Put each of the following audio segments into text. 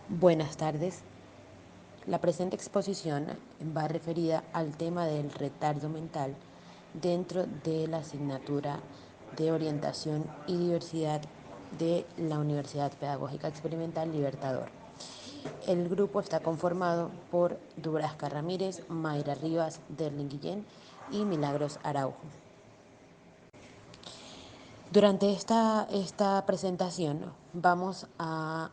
Buenas tardes. La presente exposición va referida al tema del retardo mental dentro de la asignatura de orientación y diversidad de la Universidad Pedagógica Experimental Libertador. El grupo está conformado por Dubrasca Ramírez, Mayra Rivas, Derlin Guillén y Milagros Araujo. Durante esta presentación vamos a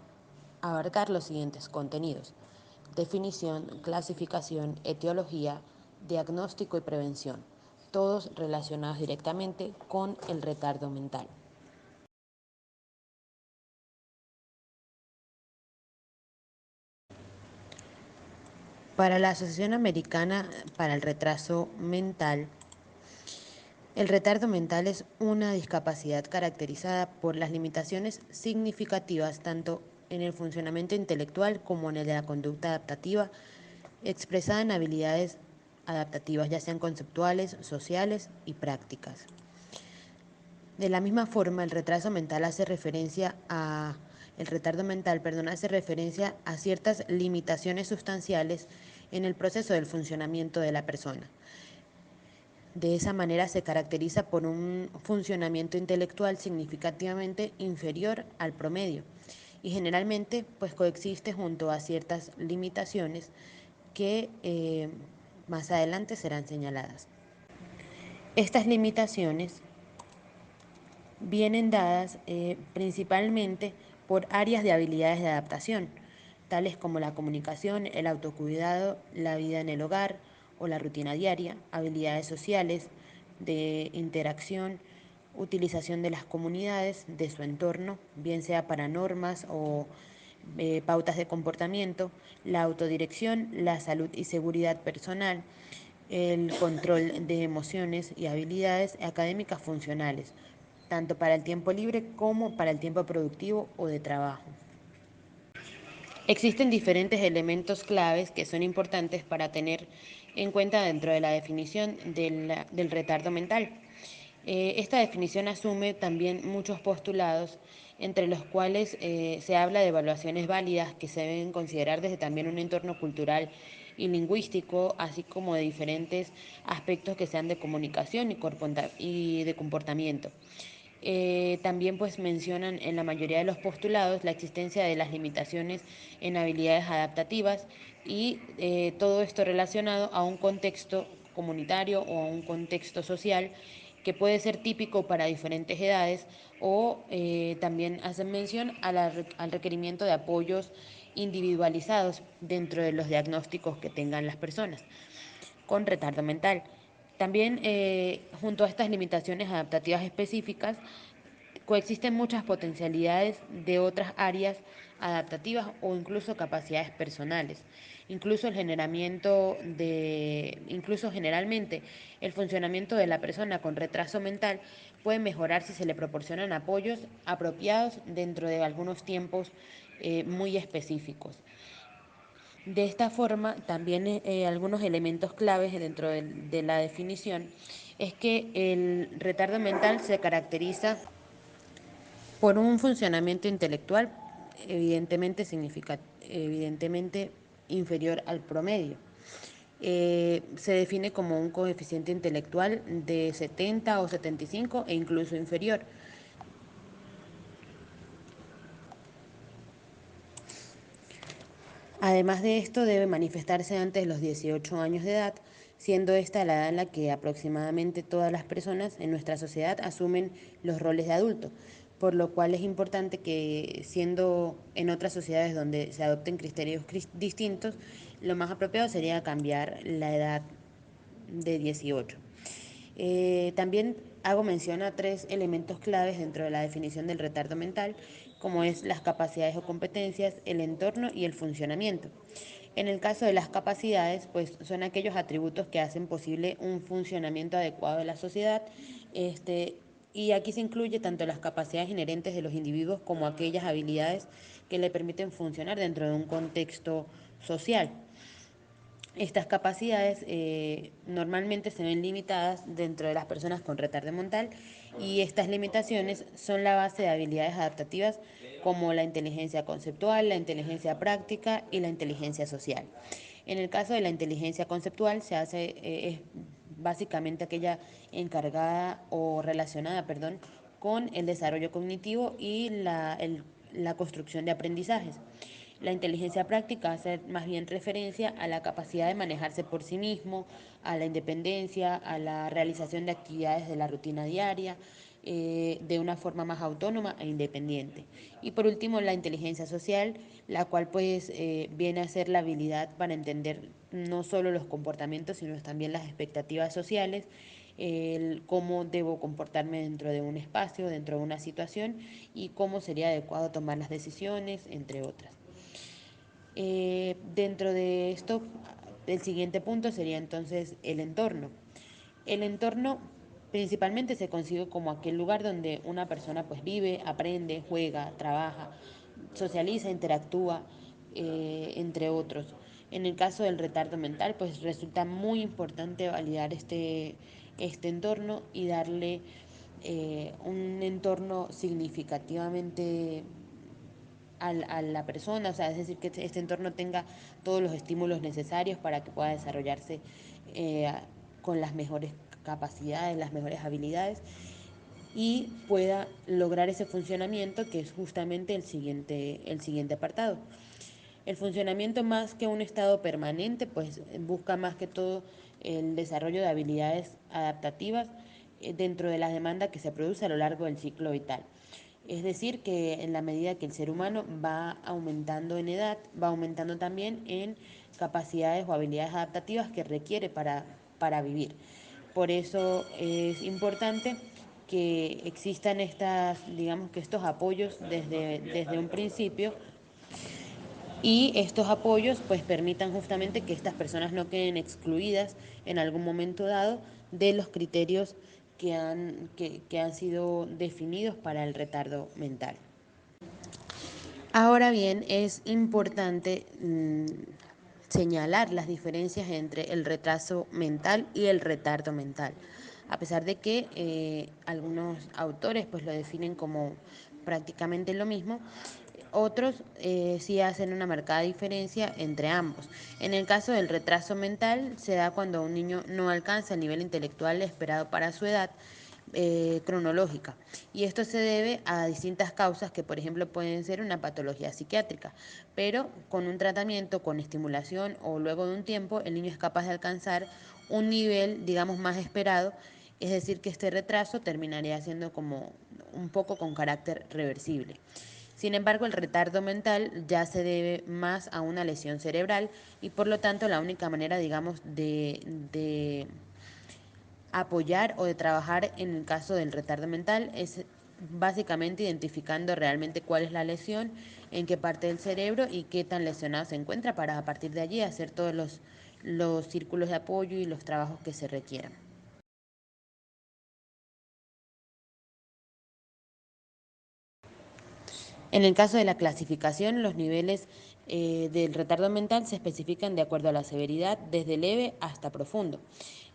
abarcar los siguientes contenidos: definición, clasificación, etiología, diagnóstico y prevención, todos relacionados directamente con el retardo mental. Para la Asociación Americana para el Retraso Mental, el retardo mental es una discapacidad caracterizada por las limitaciones significativas tanto en el funcionamiento intelectual como en el de la conducta adaptativa, expresada en habilidades adaptativas, ya sean conceptuales, sociales y prácticas. De la misma forma, el retraso mental hace referencia a el retardo mental, hace referencia a ciertas limitaciones sustanciales en el proceso del funcionamiento de la persona. De esa manera se caracteriza por un funcionamiento intelectual significativamente inferior al promedio y generalmente pues coexiste junto a ciertas limitaciones que más adelante serán señaladas. Estas limitaciones vienen dadas principalmente por áreas de habilidades de adaptación, tales como la comunicación, el autocuidado, la vida en el hogar o la rutina diaria, habilidades sociales, de interacción, utilización de las comunidades, de su entorno, bien sea para normas o pautas de comportamiento, la autodirección, la salud y seguridad personal, el control de emociones y habilidades académicas funcionales, tanto para el tiempo libre como para el tiempo productivo o de trabajo. Existen diferentes elementos claves que son importantes para tener en cuenta dentro de la definición del retardo mental. Esta definición asume también muchos postulados, entre los cuales se habla de evaluaciones válidas que se deben considerar desde también un entorno cultural y lingüístico, así como de diferentes aspectos que sean de comunicación y de comportamiento. También pues mencionan en la mayoría de los postulados la existencia de las limitaciones en habilidades adaptativas y todo esto relacionado a un contexto comunitario o a un contexto social que puede ser típico para diferentes edades o también hacen mención al requerimiento de apoyos individualizados dentro de los diagnósticos que tengan las personas con retardo mental. También, junto a estas limitaciones adaptativas específicas, coexisten muchas potencialidades de otras áreas adaptativas o incluso capacidades personales. Incluso generalmente el funcionamiento de la persona con retraso mental puede mejorar si se le proporcionan apoyos apropiados dentro de algunos tiempos muy específicos. De esta forma, también algunos elementos claves dentro de la definición es que el retardo mental se caracteriza por un funcionamiento intelectual evidentemente inferior al promedio. Se define como un coeficiente intelectual de 70 o 75 e incluso inferior. Además de esto, debe manifestarse antes de los 18 años de edad, siendo esta la edad en la que aproximadamente todas las personas en nuestra sociedad asumen los roles de adulto, por lo cual es importante que, siendo en otras sociedades donde se adopten criterios distintos, lo más apropiado sería cambiar la edad de 18. También hago mención a tres elementos claves dentro de la definición del retardo mental, como es las capacidades o competencias, el entorno y el funcionamiento. En el caso de las capacidades, pues son aquellos atributos que hacen posible un funcionamiento adecuado de la sociedad, y aquí se incluye tanto las capacidades inherentes de los individuos como aquellas habilidades que le permiten funcionar dentro de un contexto social. Estas capacidades normalmente se ven limitadas dentro de las personas con retardo mental y estas limitaciones son la base de habilidades adaptativas como la inteligencia conceptual, la inteligencia práctica y la inteligencia social. En el caso de la inteligencia conceptual es básicamente aquella encargada o relacionada, perdón, con el desarrollo cognitivo y la construcción de aprendizajes. La inteligencia práctica hace más bien referencia a la capacidad de manejarse por sí mismo, a la independencia, a la realización de actividades de la rutina diaria, de una forma más autónoma e independiente. Y por último, la inteligencia social, la cual pues viene a ser la habilidad para entender no solo los comportamientos, sino también las expectativas sociales, el cómo debo comportarme dentro de un espacio, dentro de una situación y cómo sería adecuado tomar las decisiones, entre otras. Dentro de esto, el siguiente punto sería entonces el entorno. El entorno principalmente se concibe como aquel lugar donde una persona pues vive, aprende, juega, trabaja, socializa, interactúa, entre otros. En el caso del retardo mental, pues resulta muy importante validar este entorno y darle un entorno significativamente a la persona, o sea, es decir, que este entorno tenga todos los estímulos necesarios para que pueda desarrollarse eh, con las mejores capacidades, las mejores habilidades y pueda lograr ese funcionamiento que es justamente el siguiente apartado. El funcionamiento más que un estado permanente, pues busca más que todo el desarrollo de habilidades adaptativas dentro de la demanda que se produce a lo largo del ciclo vital. Es decir, que en la medida que el ser humano va aumentando en edad, va aumentando también en capacidades o habilidades adaptativas que requiere para vivir. Por eso es importante que existan digamos que estos apoyos desde un principio y estos apoyos pues permitan justamente que estas personas no queden excluidas en algún momento dado de los criterios que han sido definidos para el retardo mental. Ahora bien, es importante señalar las diferencias entre el retraso mental y el retardo mental, a pesar de que algunos autores pues lo definen como prácticamente lo mismo. Otros sí hacen una marcada diferencia entre ambos. En el caso del retraso mental, se da cuando un niño no alcanza el nivel intelectual esperado para su edad cronológica. Y esto se debe a distintas causas que, por ejemplo, pueden ser una patología psiquiátrica, pero con un tratamiento, con estimulación o luego de un tiempo, el niño es capaz de alcanzar un nivel, digamos, más esperado, es decir, que este retraso terminaría siendo como un poco con carácter reversible. Sin embargo, el retardo mental ya se debe más a una lesión cerebral y por lo tanto la única manera, digamos, de apoyar o de trabajar en el caso del retardo mental es básicamente identificando realmente cuál es la lesión, en qué parte del cerebro y qué tan lesionado se encuentra para a partir de allí hacer todos los círculos de apoyo y los trabajos que se requieran. En el caso de la clasificación, los niveles del retardo mental se especifican de acuerdo a la severidad, desde leve hasta profundo.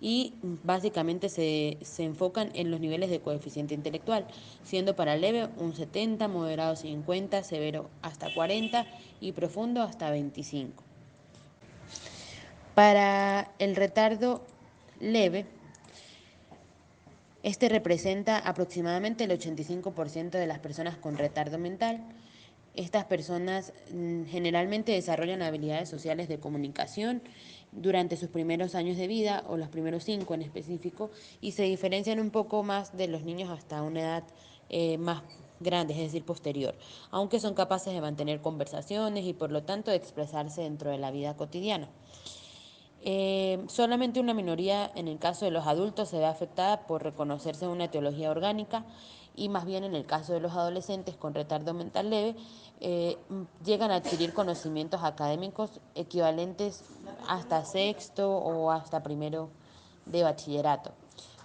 Y básicamente se enfocan en los niveles de coeficiente intelectual, siendo para leve un 70, moderado 50, severo hasta 40 y profundo hasta 25. Para el retardo leve, este representa aproximadamente el 85% de las personas con retardo mental. Estas personas generalmente desarrollan habilidades sociales de comunicación durante sus primeros años de vida o los primeros 5 en específico y se diferencian un poco más de los niños hasta una edad más grande, es decir, posterior, aunque son capaces de mantener conversaciones y por lo tanto de expresarse dentro de la vida cotidiana. Solamente una minoría en el caso de los adultos se ve afectada por reconocerse una etiología orgánica y más bien en el caso de los adolescentes con retardo mental leve llegan a adquirir conocimientos académicos equivalentes hasta sexto o hasta primero de bachillerato.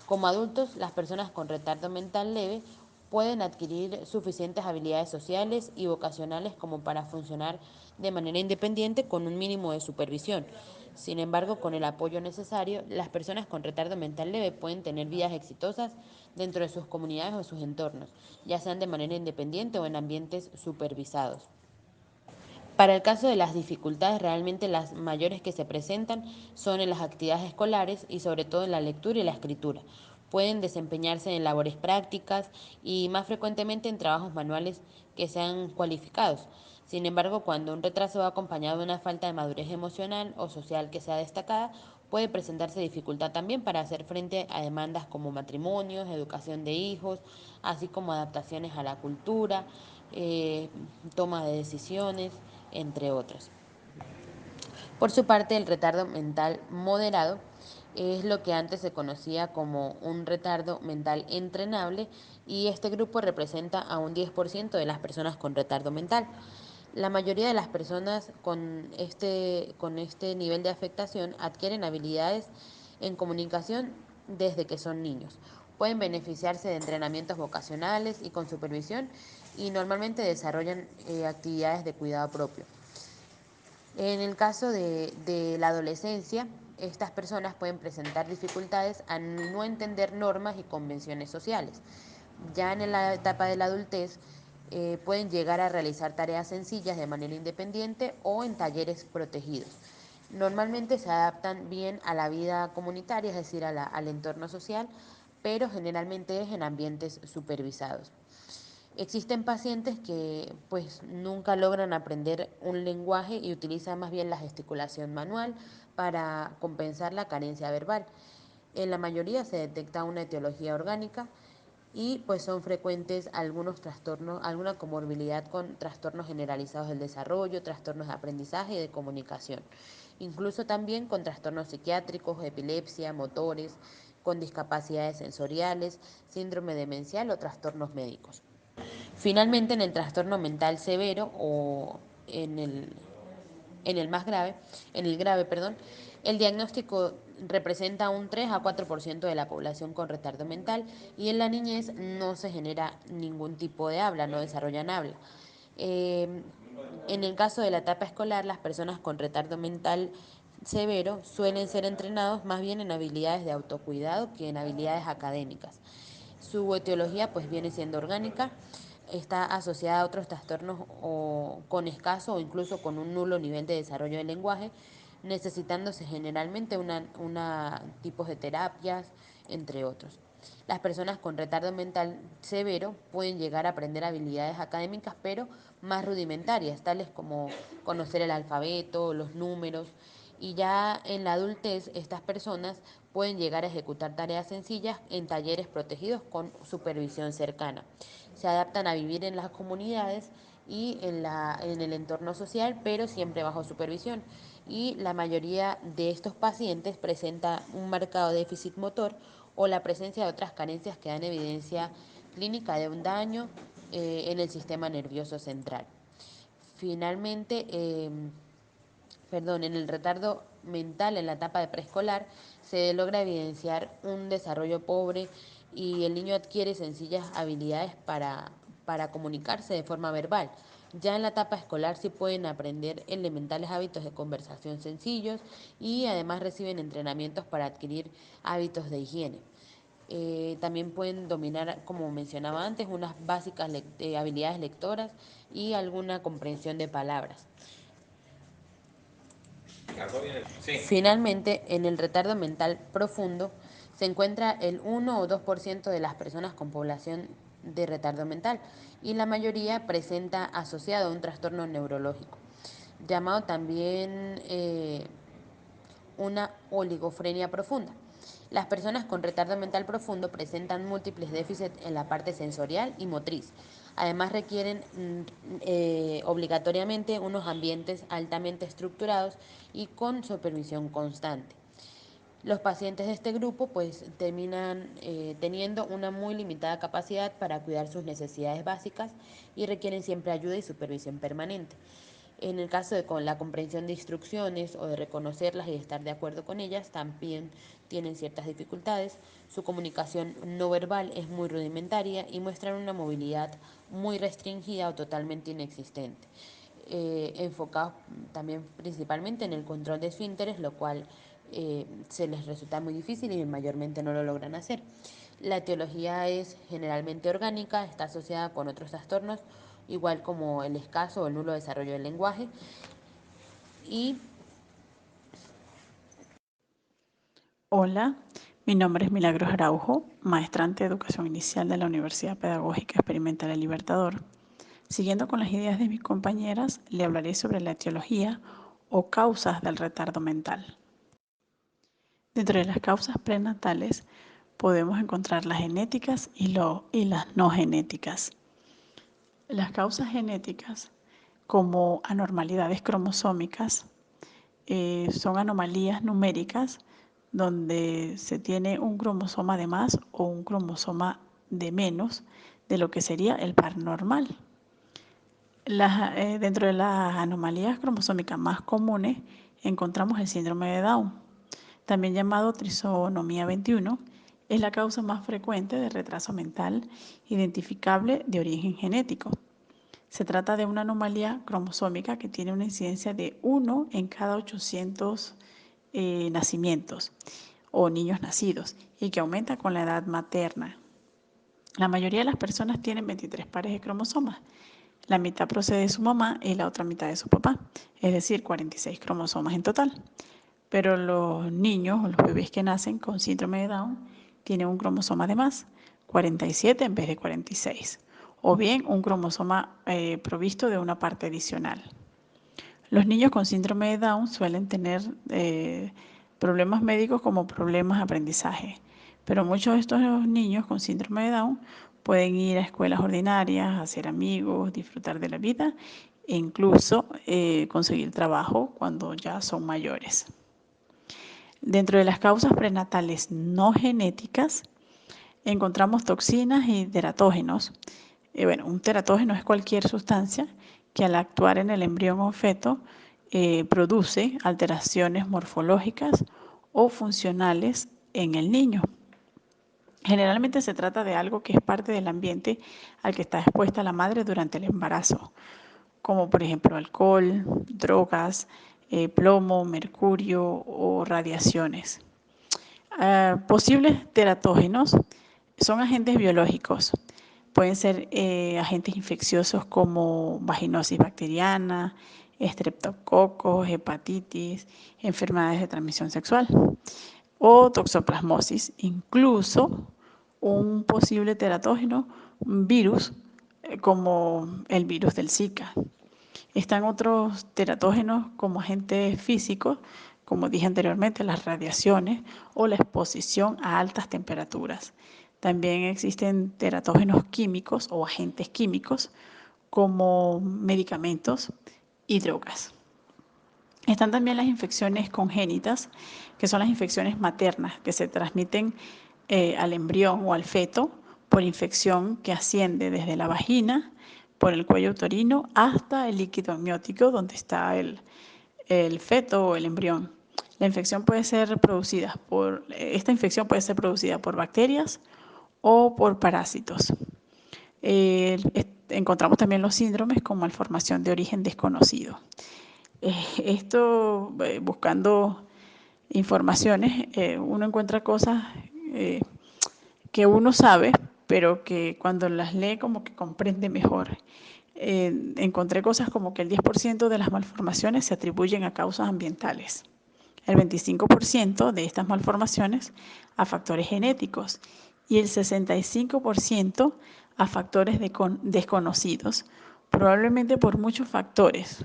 Como adultos, las personas con retardo mental leve pueden adquirir suficientes habilidades sociales y vocacionales como para funcionar de manera independiente con un mínimo de supervisión. Sin embargo, con el apoyo necesario, las personas con retardo mental leve pueden tener vidas exitosas dentro de sus comunidades o sus entornos, ya sean de manera independiente o en ambientes supervisados. Para el caso de las dificultades, realmente las mayores que se presentan son en las actividades escolares y sobre todo en la lectura y la escritura. Pueden desempeñarse en labores prácticas y más frecuentemente en trabajos manuales que sean cualificados. Sin embargo, cuando un retraso va acompañado de una falta de madurez emocional o social que sea destacada, puede presentarse dificultad también para hacer frente a demandas como matrimonios, educación de hijos, así como adaptaciones a la cultura, eh, toma de decisiones, entre otros. Por su parte, el retardo mental moderado es lo que antes se conocía como un retardo mental entrenable y este grupo representa a un 10% de las personas con retardo mental. La mayoría de las personas con este nivel de afectación adquieren habilidades en comunicación desde que son niños. Pueden beneficiarse de entrenamientos vocacionales y con supervisión y normalmente desarrollan actividades de cuidado propio. En el caso de la adolescencia, estas personas pueden presentar dificultades a no entender normas y convenciones sociales. Ya en la etapa de la adultez, pueden llegar a realizar tareas sencillas de manera independiente o en talleres protegidos. Normalmente se adaptan bien a la vida comunitaria, es decir, al entorno social, pero generalmente es en ambientes supervisados. Existen pacientes que pues nunca logran aprender un lenguaje y utilizan más bien la gesticulación manual para compensar la carencia verbal. En la mayoría se detecta una etiología orgánica y pues son frecuentes algunos trastornos, alguna comorbilidad con trastornos generalizados del desarrollo, trastornos de aprendizaje y de comunicación. Incluso también con trastornos psiquiátricos, epilepsia, motores, con discapacidades sensoriales, síndrome demencial o trastornos médicos. Finalmente, en el trastorno mental severo o en el más grave, en el grave, perdón, el diagnóstico representa un 3 a 4% de la población con retardo mental y en la niñez no se genera ningún tipo de habla, no desarrollan habla. Eh, en el caso de la etapa escolar, las personas con retardo mental severo suelen ser entrenados más bien en habilidades de autocuidado que en habilidades académicas. Su etiología pues viene siendo orgánica, está asociada a otros trastornos o con escaso o incluso con un nulo nivel de desarrollo del lenguaje, necesitándose generalmente una tipos de terapias, entre otros. Las personas con retardo mental severo pueden llegar a aprender habilidades académicas, pero más rudimentarias, tales como conocer el alfabeto, los números, y ya en la adultez estas personas pueden llegar a ejecutar tareas sencillas en talleres protegidos con supervisión cercana. Se adaptan a vivir en las comunidades y en el entorno social, pero siempre bajo supervisión. Y la mayoría de estos pacientes presenta un marcado déficit motor o la presencia de otras carencias que dan evidencia clínica de un daño en el sistema nervioso central. Finalmente, en el retardo mental en la etapa de preescolar se logra evidenciar un desarrollo pobre y el niño adquiere sencillas habilidades para comunicarse de forma verbal. Ya en la etapa escolar sí pueden aprender elementales hábitos de conversación sencillos y además reciben entrenamientos para adquirir hábitos de higiene. También pueden dominar, como mencionaba antes, unas básicas habilidades lectoras y alguna comprensión de palabras. Sí. Finalmente, en el retardo mental profundo se encuentra el 1 o 2% de las personas con población de retardo mental y la mayoría presenta asociado a un trastorno neurológico, llamado también una oligofrenia profunda. Las personas con retardo mental profundo presentan múltiples déficits en la parte sensorial y motriz. Además requieren obligatoriamente unos ambientes altamente estructurados y con supervisión constante. Los pacientes de este grupo pues terminan teniendo una muy limitada capacidad para cuidar sus necesidades básicas y requieren siempre ayuda y supervisión permanente. En el caso de con la comprensión de instrucciones o de reconocerlas y de estar de acuerdo con ellas, también tienen ciertas dificultades. Su comunicación no verbal es muy rudimentaria y muestran una movilidad muy restringida o totalmente inexistente. enfocados también principalmente en el control de esfínteres, lo cual se les resulta muy difícil y mayormente no lo logran hacer. La etiología es generalmente orgánica, está asociada con otros trastornos, igual como el escaso o el nulo desarrollo del lenguaje. Y Hola, mi nombre es Milagros Araujo, maestrante de Educación Inicial de la Universidad Pedagógica Experimental El Libertador. Siguiendo con las ideas de mis compañeras, le hablaré sobre la etiología o causas del retardo mental. Dentro de las causas prenatales podemos encontrar las genéticas y las no genéticas. Las causas genéticas, como anormalidades cromosómicas, son anomalías numéricas donde se tiene un cromosoma de más o un cromosoma de menos de lo que sería el par normal. Dentro de las anomalías cromosómicas más comunes encontramos el síndrome de Down, también llamado trisonomía 21, es la causa más frecuente de retraso mental identificable de origen genético. Se trata de una anomalía cromosómica que tiene una incidencia de 1 en cada 800 nacimientos o niños nacidos y que aumenta con la edad materna. La mayoría de las personas tienen 23 pares de cromosomas. La mitad procede de su mamá y la otra mitad de su papá, es decir, 46 cromosomas en total. Pero los niños o los bebés que nacen con síndrome de Down tienen un cromosoma de más, 47 en vez de 46, o bien un cromosoma provisto de una parte adicional. Los niños con síndrome de Down suelen tener problemas médicos como problemas de aprendizaje, pero muchos de estos niños con síndrome de Down pueden ir a escuelas ordinarias, hacer amigos, disfrutar de la vida e incluso conseguir trabajo cuando ya son mayores. Dentro de las causas prenatales no genéticas encontramos toxinas y teratógenos. Un teratógeno es cualquier sustancia que al actuar en el embrión o feto produce alteraciones morfológicas o funcionales en el niño. Generalmente se trata de algo que es parte del ambiente al que está expuesta la madre durante el embarazo, como por ejemplo alcohol, drogas, plomo, mercurio o radiaciones. Posibles teratógenos son agentes biológicos. Pueden ser agentes infecciosos como vaginosis bacteriana, estreptococos, hepatitis, enfermedades de transmisión sexual o toxoplasmosis. Incluso un posible teratógeno, un virus, como el virus del Zika. Están otros teratógenos como agentes físicos, como dije anteriormente, las radiaciones o la exposición a altas temperaturas. También existen teratógenos químicos o agentes químicos como medicamentos y drogas. Están también las infecciones congénitas, que son las infecciones maternas que se transmiten al embrión o al feto por infección que asciende desde la vagina, por el cuello uterino, hasta el líquido amniótico donde está el feto o el embrión. Esta infección puede ser producida por bacterias o por parásitos. Encontramos también los síndromes con malformación de origen desconocido. Buscando informaciones, uno encuentra cosas que uno sabe, pero que cuando las lee como que comprende mejor. Encontré cosas como que el 10% de las malformaciones se atribuyen a causas ambientales, el 25% de estas malformaciones a factores genéticos y el 65% a factores desconocidos, probablemente por muchos factores,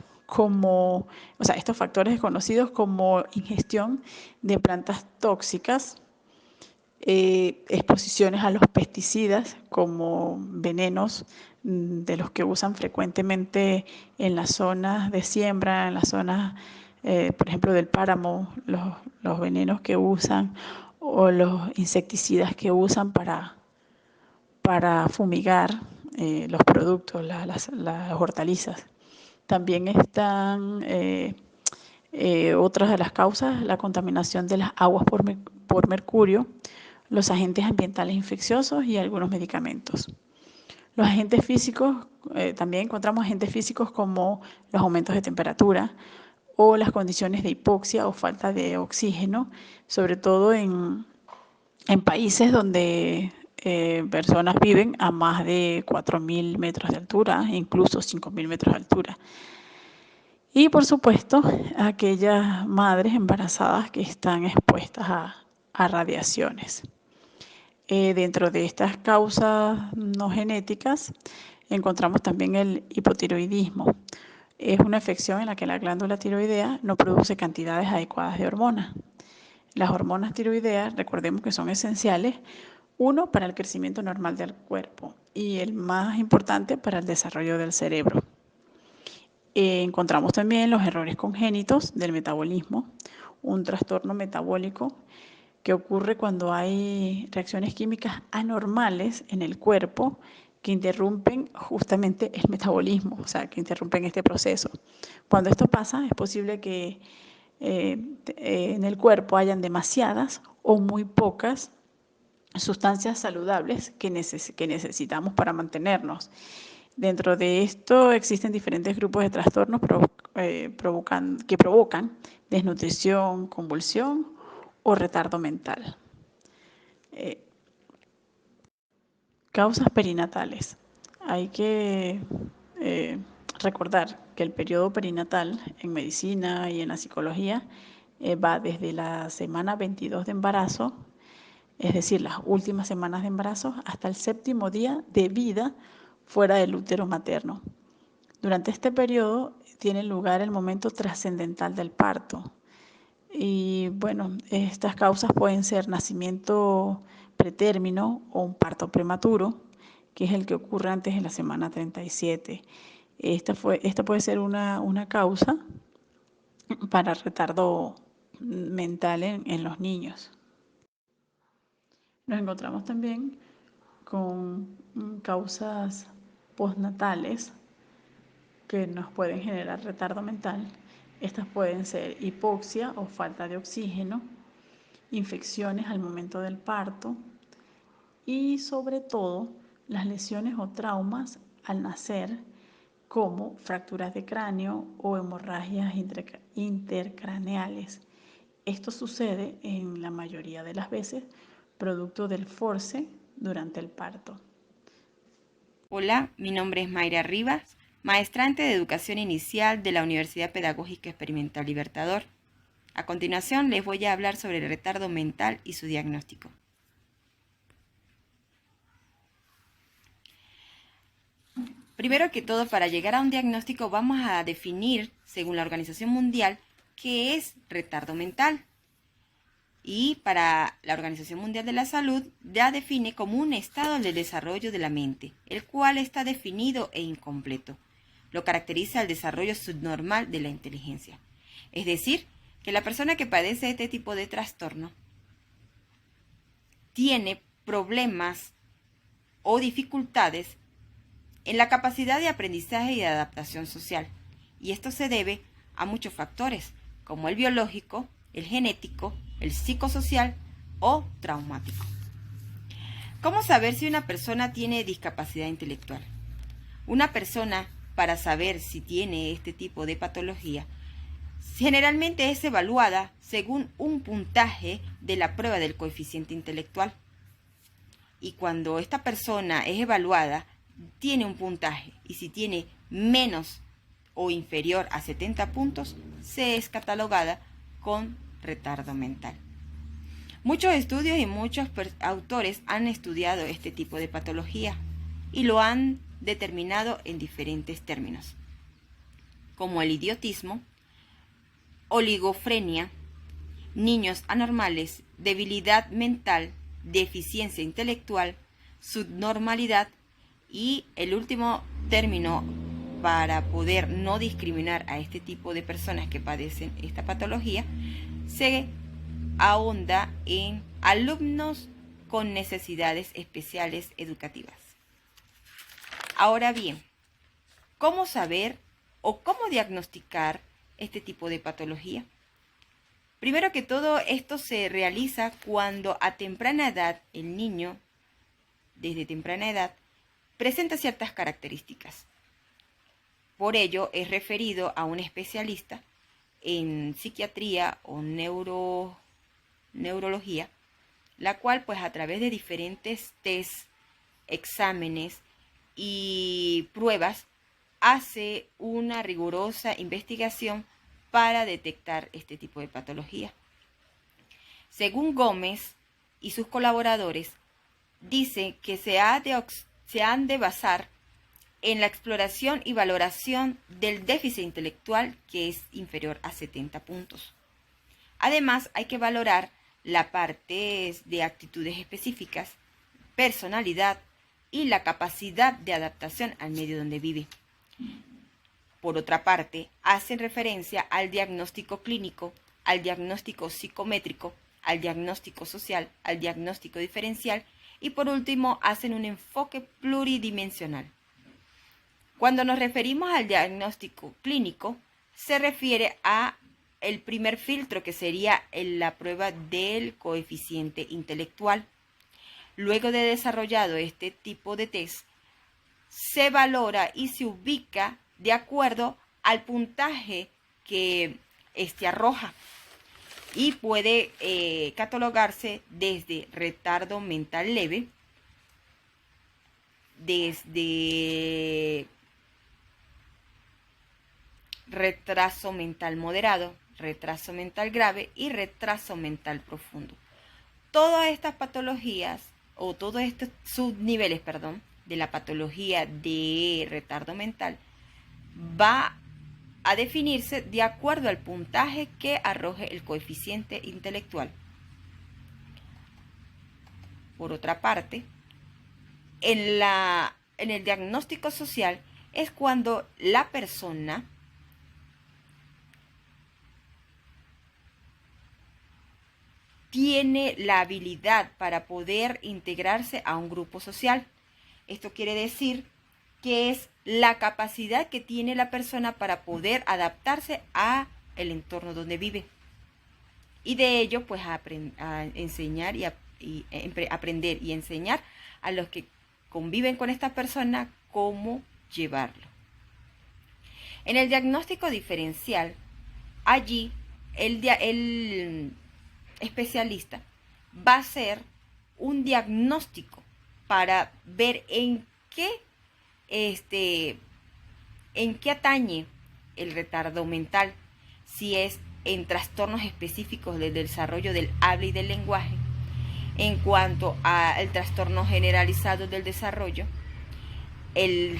estos factores desconocidos como ingestión de plantas tóxicas, exposiciones a los pesticidas como venenos de los que usan frecuentemente en las zonas de siembra, en las zonas, por ejemplo, del páramo, los venenos que usan o los insecticidas que usan para fumigar los productos, las hortalizas. También están otras de las causas, la contaminación de las aguas por mercurio, los agentes ambientales infecciosos y algunos medicamentos. Los agentes físicos, también encontramos agentes físicos como los aumentos de temperatura o las condiciones de hipoxia o falta de oxígeno, sobre todo en países donde personas viven a más de 4.000 metros de altura, incluso 5.000 metros de altura. Y por supuesto, aquellas madres embarazadas que están expuestas a radiaciones. Dentro de estas causas no genéticas encontramos también el hipotiroidismo. Es una afección en la que la glándula tiroidea no produce cantidades adecuadas de hormonas. Las hormonas tiroideas, recordemos que son esenciales, uno, para el crecimiento normal del cuerpo y el más importante, para el desarrollo del cerebro. Encontramos también los errores congénitos del metabolismo, un trastorno metabólico que ocurre cuando hay reacciones químicas anormales en el cuerpo que interrumpen justamente el metabolismo, o sea, que interrumpen este proceso. Cuando esto pasa, es posible que en el cuerpo hayan demasiadas o muy pocas sustancias saludables que necesitamos para mantenernos. Dentro de esto existen diferentes grupos de trastornos que provocan desnutrición, convulsión o retardo mental. Causas perinatales. Hay que recordar que el periodo perinatal en medicina y en la psicología va desde la semana 22 de embarazo, es decir, las últimas semanas de embarazo, hasta el 7º día de vida fuera del útero materno. Durante este periodo tiene lugar el momento trascendental del parto. Y bueno, estas causas pueden ser nacimiento pretérmino o un parto prematuro, que es el que ocurre antes de la semana 37. Esta puede ser una causa para retardo mental en los niños. Nos encontramos también con causas postnatales que nos pueden generar retardo mental. Estas pueden ser hipoxia o falta de oxígeno, infecciones al momento del parto y sobre todo las lesiones o traumas al nacer, como fracturas de cráneo o hemorragias intercraneales. Esto sucede en la mayoría de las veces producto del force durante el parto. Hola, mi nombre es Mayra Rivas, maestrante de Educación Inicial de la Universidad Pedagógica Experimental Libertador. A continuación les voy a hablar sobre el retardo mental y su diagnóstico. Primero que todo, para llegar a un diagnóstico vamos a definir, según la Organización Mundial, qué es retardo mental. Y para la Organización Mundial de la Salud ya define como un estado del desarrollo de la mente, el cual está definido e incompleto. Lo caracteriza el desarrollo subnormal de la inteligencia. Es decir, que la persona que padece este tipo de trastorno tiene problemas o dificultades en la capacidad de aprendizaje y de adaptación social. Y esto se debe a muchos factores, como el biológico, el genético, el psicosocial o traumático. ¿Cómo saber si una persona tiene discapacidad intelectual? Una persona, para saber si tiene este tipo de patología, generalmente es evaluada según un puntaje de la prueba del coeficiente intelectual. Y cuando esta persona es evaluada, tiene un puntaje, y si tiene menos o inferior a 70 puntos, se es catalogada con retardo mental. Muchos estudios y muchos autores han estudiado este tipo de patología y lo han determinado en diferentes términos, como el idiotismo, oligofrenia, niños anormales, debilidad mental, deficiencia intelectual, subnormalidad y el último término para poder no discriminar a este tipo de personas que padecen esta patología se ahonda en alumnos con necesidades especiales educativas. Ahora bien, ¿cómo saber o cómo diagnosticar este tipo de patología? Primero que todo, esto se realiza cuando a temprana edad el niño, desde temprana edad, presenta ciertas características. Por ello es referido a un especialista en psiquiatría o neurología, la cual pues a través de diferentes test, exámenes y pruebas hace una rigurosa investigación para detectar este tipo de patología. Según Gómez y sus colaboradores, dice que se han de basar en la exploración y valoración del déficit intelectual, que es inferior a 70 puntos. Además, hay que valorar la parte de actitudes específicas, personalidad y la capacidad de adaptación al medio donde vive. Por otra parte, hacen referencia al diagnóstico clínico, al diagnóstico psicométrico, al diagnóstico social, al diagnóstico diferencial y por último hacen un enfoque pluridimensional. Cuando nos referimos al diagnóstico clínico, se refiere a el primer filtro, que sería la prueba del coeficiente intelectual. Luego de desarrollado este tipo de test, se valora y se ubica de acuerdo al puntaje que arroja y puede catalogarse desde retardo mental leve, desde retraso mental moderado, retraso mental grave y retraso mental profundo. Todas estas patologías o todos estos subniveles, de la patología de retardo mental va a definirse de acuerdo al puntaje que arroje el coeficiente intelectual. Por otra parte, en el diagnóstico social es cuando la persona tiene la habilidad para poder integrarse a un grupo social. Esto quiere decir que es la capacidad que tiene la persona para poder adaptarse a el entorno donde vive. Y de ello, pues, a enseñar y aprender y enseñar a los que conviven con esta persona cómo llevarlo. En el diagnóstico diferencial, allí el especialista va a hacer un diagnóstico para ver en qué atañe el retardo mental, si es en trastornos específicos del desarrollo del habla y del lenguaje, en cuanto al trastorno generalizado del desarrollo, él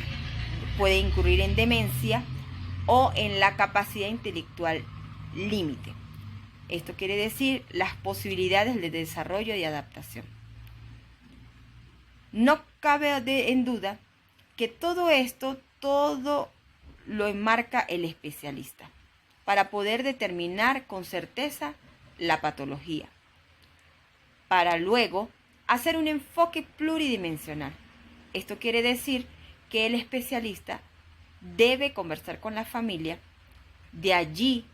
puede incurrir en demencia o en la capacidad intelectual límite. Esto quiere decir las posibilidades de desarrollo y adaptación. No cabe en duda que todo esto, todo lo enmarca el especialista para poder determinar con certeza la patología, para luego hacer un enfoque pluridimensional. Esto quiere decir que el especialista debe conversar con la familia, de allí,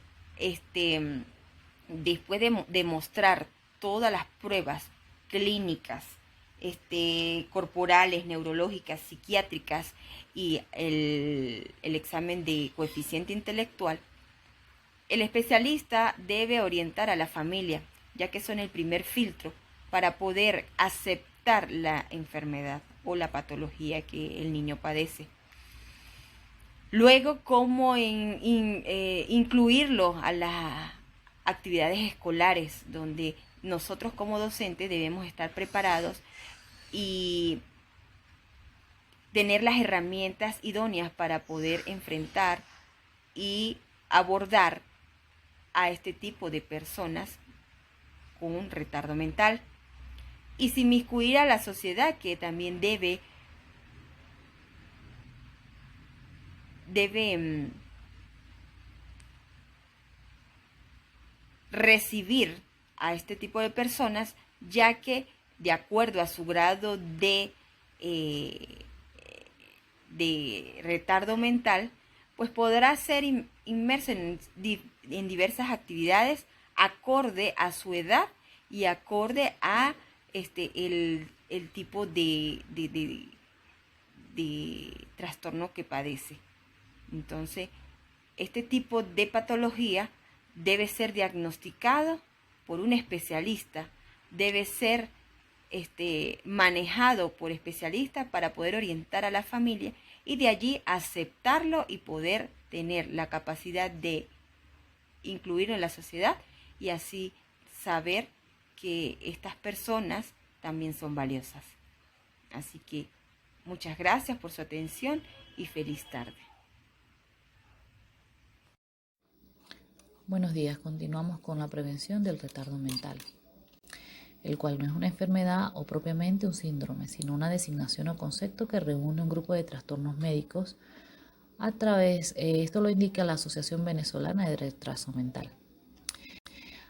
después de mostrar todas las pruebas clínicas, corporales, neurológicas, psiquiátricas y el examen de coeficiente intelectual, el especialista debe orientar a la familia, ya que son el primer filtro para poder aceptar la enfermedad o la patología que el niño padece. Luego, cómo incluirlo a las actividades escolares, donde nosotros como docentes debemos estar preparados y tener las herramientas idóneas para poder enfrentar y abordar a este tipo de personas con un retardo mental, y sin inmiscuir a la sociedad, que también debe recibir a este tipo de personas, ya que de acuerdo a su grado de retardo mental, pues podrá ser inmerso en diversas actividades acorde a su edad y acorde a el tipo de de trastorno que padece. Entonces, este tipo de patología debe ser diagnosticado por un especialista, debe ser manejado por especialistas para poder orientar a la familia y de allí aceptarlo y poder tener la capacidad de incluirlo en la sociedad y así saber que estas personas también son valiosas. Así que muchas gracias por su atención y feliz tarde. Buenos días, continuamos con la prevención del retardo mental, el cual no es una enfermedad o propiamente un síndrome, sino una designación o concepto que reúne un grupo de trastornos médicos esto lo indica la Asociación Venezolana de Retraso Mental.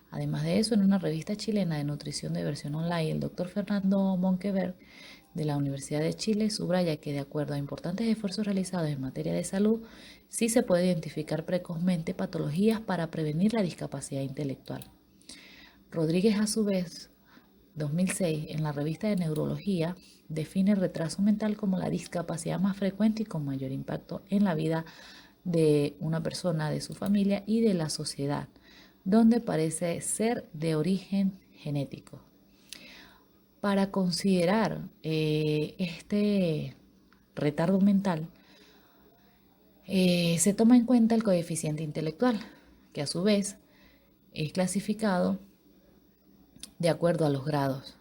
Además de eso, en una revista chilena de nutrición de versión online, el doctor Fernando Monkeberg de la Universidad de Chile subraya que de acuerdo a importantes esfuerzos realizados en materia de salud, sí se puede identificar precozmente patologías para prevenir la discapacidad intelectual. Rodríguez, a su vez, 2006, en la revista de Neurología, define el retraso mental como la discapacidad más frecuente y con mayor impacto en la vida de una persona, de su familia y de la sociedad, donde parece ser de origen genético. Para considerar este retardo mental, se toma en cuenta el coeficiente intelectual, que a su vez es clasificado de acuerdo a los grados.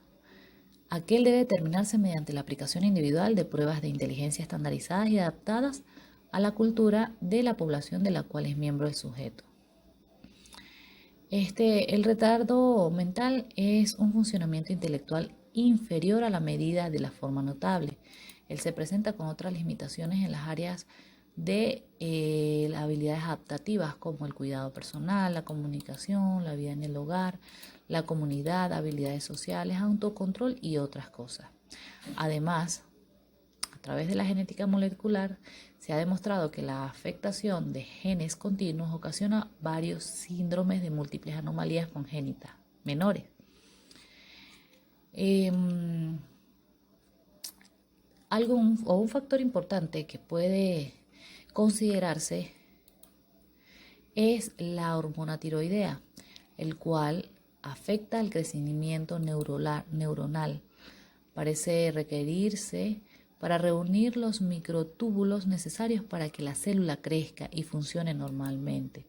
Aquel debe determinarse mediante la aplicación individual de pruebas de inteligencia estandarizadas y adaptadas a la cultura de la población de la cual es miembro el sujeto. El retardo mental es un funcionamiento intelectual inferior a la medida de la forma notable. Él se presenta con otras limitaciones en las áreas de las habilidades adaptativas como el cuidado personal, la comunicación, la vida en el hogar, la comunidad, habilidades sociales, autocontrol y otras cosas. Además, a través de la genética molecular se ha demostrado que la afectación de genes continuos ocasiona varios síndromes de múltiples anomalías congénitas menores. Un factor importante que puede considerarse es la hormona tiroidea, el cual afecta el crecimiento neuronal. Parece requerirse para reunir los microtúbulos necesarios para que la célula crezca y funcione normalmente.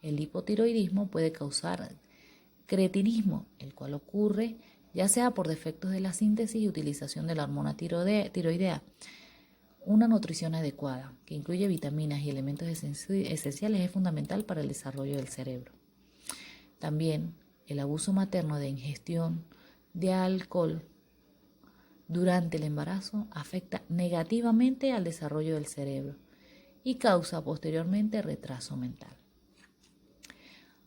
El hipotiroidismo puede causar cretinismo, el cual ocurre ya sea por defectos de la síntesis y utilización de la hormona tiroidea. Una nutrición adecuada, que incluye vitaminas y elementos esenciales, es fundamental para el desarrollo del cerebro. También el abuso materno de ingestión de alcohol durante el embarazo afecta negativamente al desarrollo del cerebro y causa posteriormente retraso mental.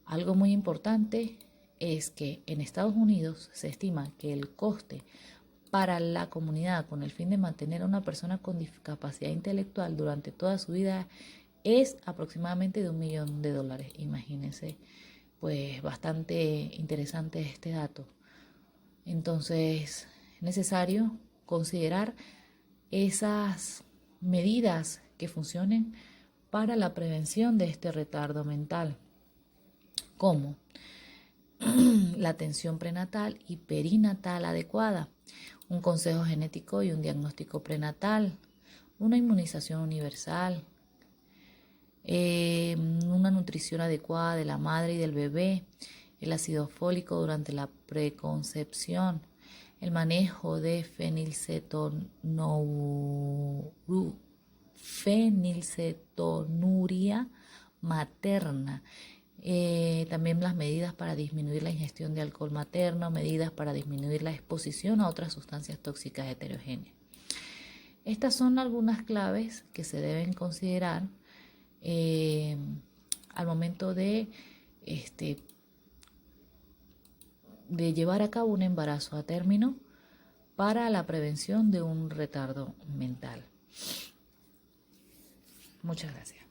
Algo muy importante es que en Estados Unidos se estima que el coste para la comunidad con el fin de mantener a una persona con discapacidad intelectual durante toda su vida es aproximadamente de $1 millón. Imagínense, pues bastante interesante este dato. Entonces, es necesario considerar esas medidas que funcionen para la prevención de este retardo mental, como la atención prenatal y perinatal adecuada, un consejo genético y un diagnóstico prenatal, una inmunización universal, una nutrición adecuada de la madre y del bebé, el ácido fólico durante la preconcepción, el manejo de fenilcetonuria materna. También las medidas para disminuir la ingestión de alcohol materno, medidas para disminuir la exposición a otras sustancias tóxicas heterogéneas. Estas son algunas claves que se deben considerar al momento de llevar a cabo un embarazo a término para la prevención de un retardo mental. Muchas gracias.